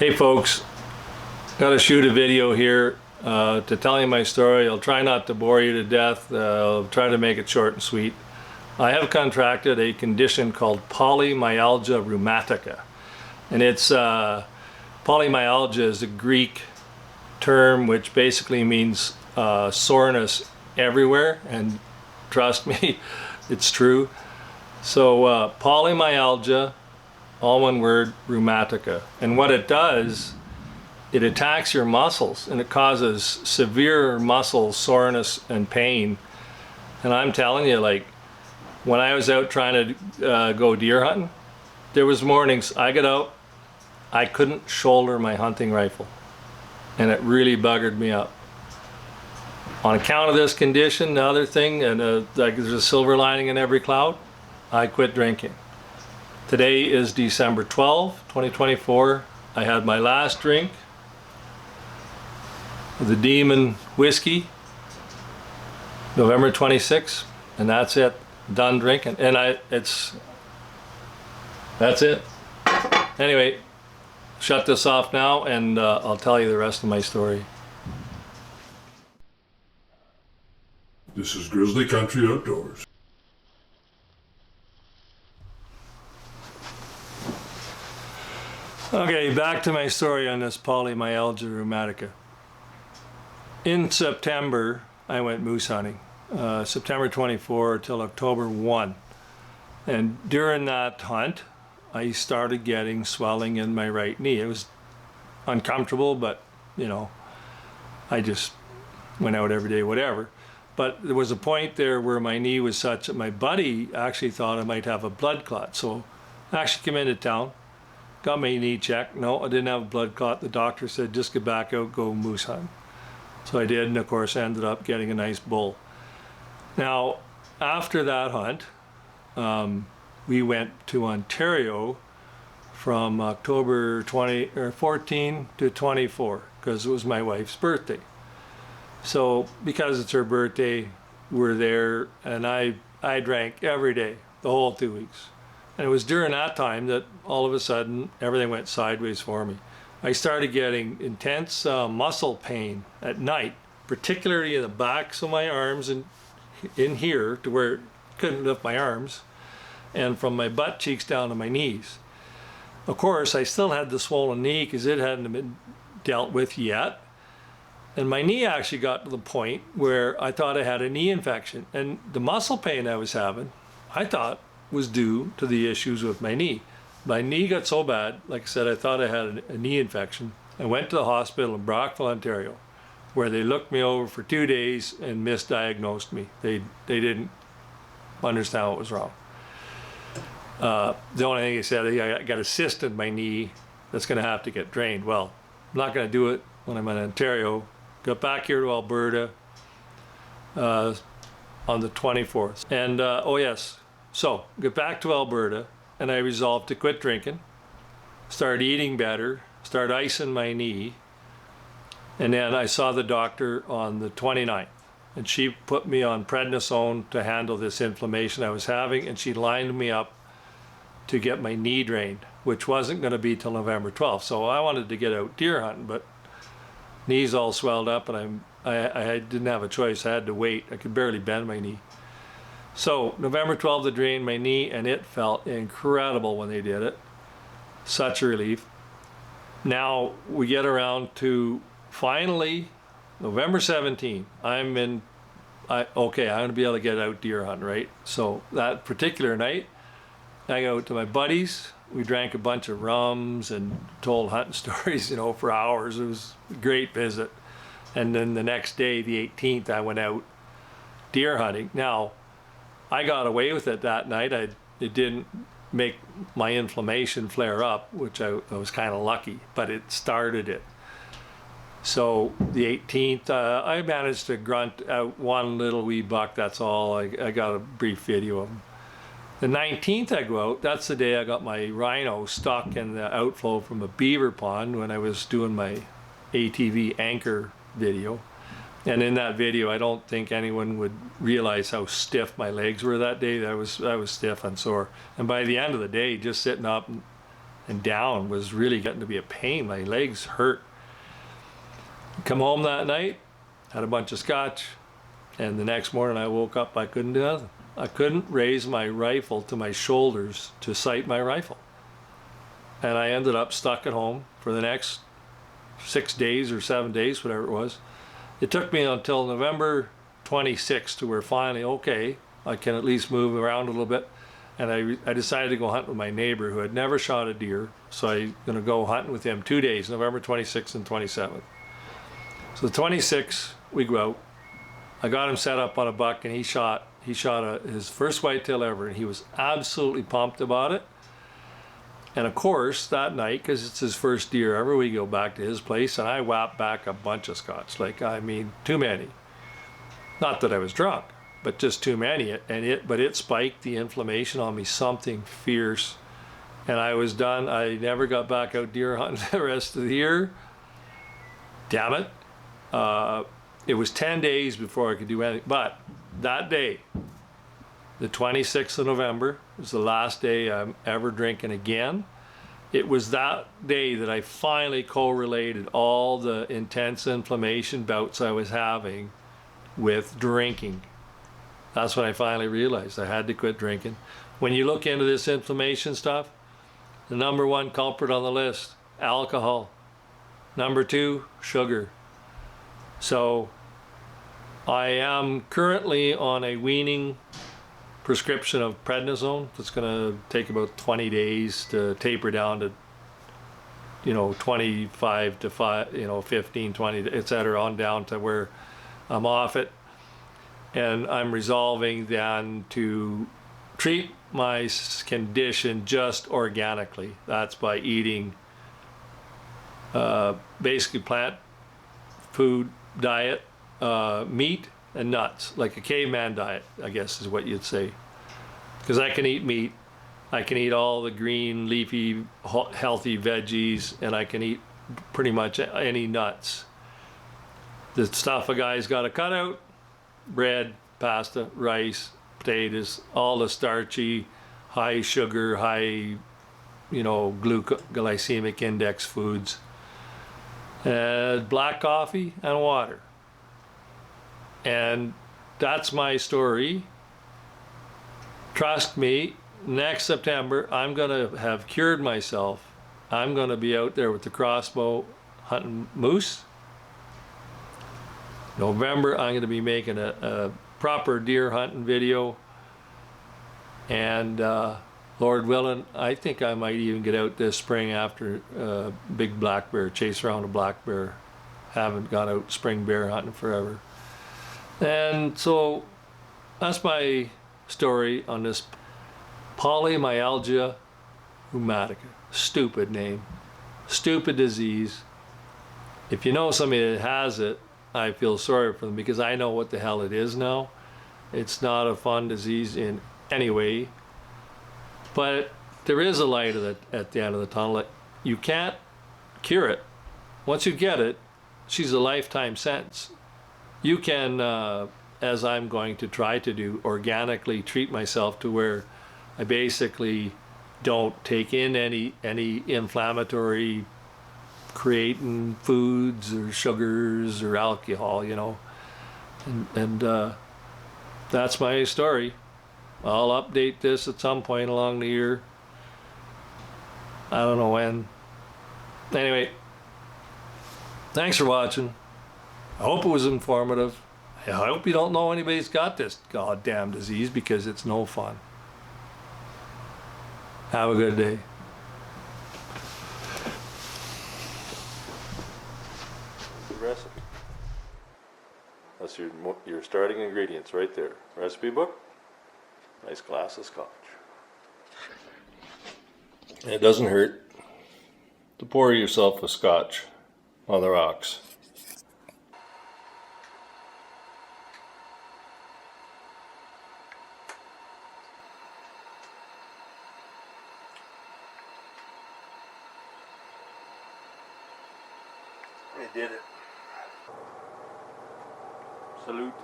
Hey folks, got to shoot a video here to tell you my story. I'll try not to bore you to death. I'll try to make it short and sweet. I have contracted a condition called Polymyalgia Rheumatica, and it's polymyalgia is a Greek term which basically means soreness everywhere, and trust me, it's true. So polymyalgia, all one word, rheumatica. And what it does, it attacks your muscles and it causes severe muscle soreness and pain. And I'm telling you, like, when I was out trying to go deer hunting, there was mornings I got out, I couldn't shoulder my hunting rifle. And it really buggered me up. On account of this condition, the other thing, and like there's a silver lining in every cloud, I quit drinking. Today is December 12, 2024. I had my last drink of the Demon Whiskey, November 26, and that's it. Done drinking. And that's it. Anyway, shut this off now and I'll tell you the rest of my story. This is Grizzly Country Outdoors. Okay, back to my story on this polymyalgia rheumatica. In September, I went moose hunting, September 24 till October 1. And during that hunt, I started getting swelling in my right knee. It was uncomfortable, but you know, I just went out every day, whatever. But there was a point there where my knee was such that my buddy actually thought I might have a blood clot. So I actually came into town, got my knee checked. No, I didn't have a blood clot. The doctor said, just get back out, go moose hunt. So I did, and of course I ended up getting a nice bull. Now, after that hunt, we went to Ontario from October 14 to 24, because it was my wife's birthday. So because it's her birthday, we're there, and I drank every day, the whole 2 weeks. And it was during that time that all of a sudden everything went sideways for me. I started getting intense muscle pain at night, particularly in the backs of my arms and in here to where I couldn't lift my arms, and from my butt cheeks down to my knees. Of course, I still had the swollen knee because it hadn't been dealt with yet. And my knee actually got to the point where I thought I had a knee infection. And the muscle pain I was having, I thought was due to the issues with my knee. My knee got so bad, like I said, I thought I had a knee infection. I went to the hospital in Brockville, Ontario, where they looked me over for 2 days and misdiagnosed me. They didn't understand what was wrong. The only thing they said, I got a cyst in my knee that's going to have to get drained. Well, I'm not going to do it when I'm in Ontario. Got back here to Alberta on the 24th. And oh yes, so get back to Alberta, and I resolved to quit drinking, start eating better, start icing my knee. And then I saw the doctor on the 29th, and she put me on prednisone to handle this inflammation I was having, and she lined me up to get my knee drained, which wasn't going to be till November 12th. So I wanted to get out deer hunting, but knees all swelled up, and I didn't have a choice. I had to wait. I could barely bend my knee. So November 12th, they drained my knee, and it felt incredible when they did it. Such a relief. Now we get around to finally November 17th. I'm going to be able to get out deer hunting, right? So that particular night, I go out to my buddies. We drank a bunch of rums and told hunting stories, you know, for hours. It was a great visit. And then the next day, the 18th, I went out deer hunting. Now, I got away with it that night. It didn't make my inflammation flare up, which I was kind of lucky, but it started it. So the 18th, I managed to grunt out one little wee buck, that's all. I got a brief video of him. The 19th I go out, that's the day I got my rhino stuck in the outflow from a beaver pond when I was doing my ATV anchor video. And in that video, I don't think anyone would realize how stiff my legs were that day. I was stiff and sore. And by the end of the day, just sitting up and down was really getting to be a pain. My legs hurt. Come home that night, had a bunch of scotch, and the next morning I woke up, I couldn't do nothing. I couldn't raise my rifle to my shoulders to sight my rifle. And I ended up stuck at home for the next 6 days or 7 days, whatever it was. It took me until November 26th to where finally, okay, I can at least move around a little bit. And I decided to go hunt with my neighbor who had never shot a deer. So I'm gonna go hunting with him 2 days, November 26th and 27th. So the 26th, we go out. I got him set up on a buck, and he shot his first whitetail ever, and he was absolutely pumped about it. And of course, that night, because it's his first deer ever, we go back to his place, and I whapped back a bunch of scotch. Like, I mean, too many. Not that I was drunk, but just too many. But it spiked the inflammation on me, something fierce. And I was done. I never got back out deer hunting the rest of the year. Damn it. It was 10 days before I could do anything. But that day, the 26th of November, was the last day I'm ever drinking again. It was that day that I finally correlated all the intense inflammation bouts I was having with drinking. That's when I finally realized I had to quit drinking. When you look into this inflammation stuff, the number one culprit on the list, alcohol. Number two, sugar. So I am currently on a weaning prescription of prednisone that's going to take about 20 days to taper down to, 25 to 5, 15, 20, etc., on down to where I'm off it. And I'm resolving then to treat my condition just organically. That's by eating basically plant food diet, meat and nuts, like a caveman diet, I guess is what you'd say. Because I can eat meat, I can eat all the green, leafy, healthy veggies, and I can eat pretty much any nuts. The stuff a guy's got to cut out: bread, pasta, rice, potatoes, all the starchy, high sugar, high, glycemic index foods. Black coffee and water. And that's my story. Trust me, next September, I'm gonna have cured myself. I'm gonna be out there with the crossbow hunting moose. November, I'm gonna be making a proper deer hunting video. And Lord willing, I think I might even get out this spring after big black bear, chase around a black bear. Haven't gone out spring bear hunting forever. And so that's my story on this Polymyalgia Rheumatica. Stupid name, stupid disease. If you know somebody that has it, I feel sorry for them, because I know what the hell it is now. It's not a fun disease in any way. But there is a light at the end of the tunnel. You can't cure it. Once you get it, she's a lifetime sentence. You can, as I'm going to try to do, organically treat myself to where I basically don't take in any inflammatory creating foods or sugars or alcohol, and that's my story. I'll update this at some point along the year. I don't know when. Anyway, thanks for watching. I hope it was informative. I hope you don't know anybody's got this goddamn disease, because it's no fun. Have a good day. Good recipe. That's your starting ingredients right there. Recipe book. Nice glass of scotch. And it doesn't hurt to pour yourself a scotch on the rocks. We did it. Salute.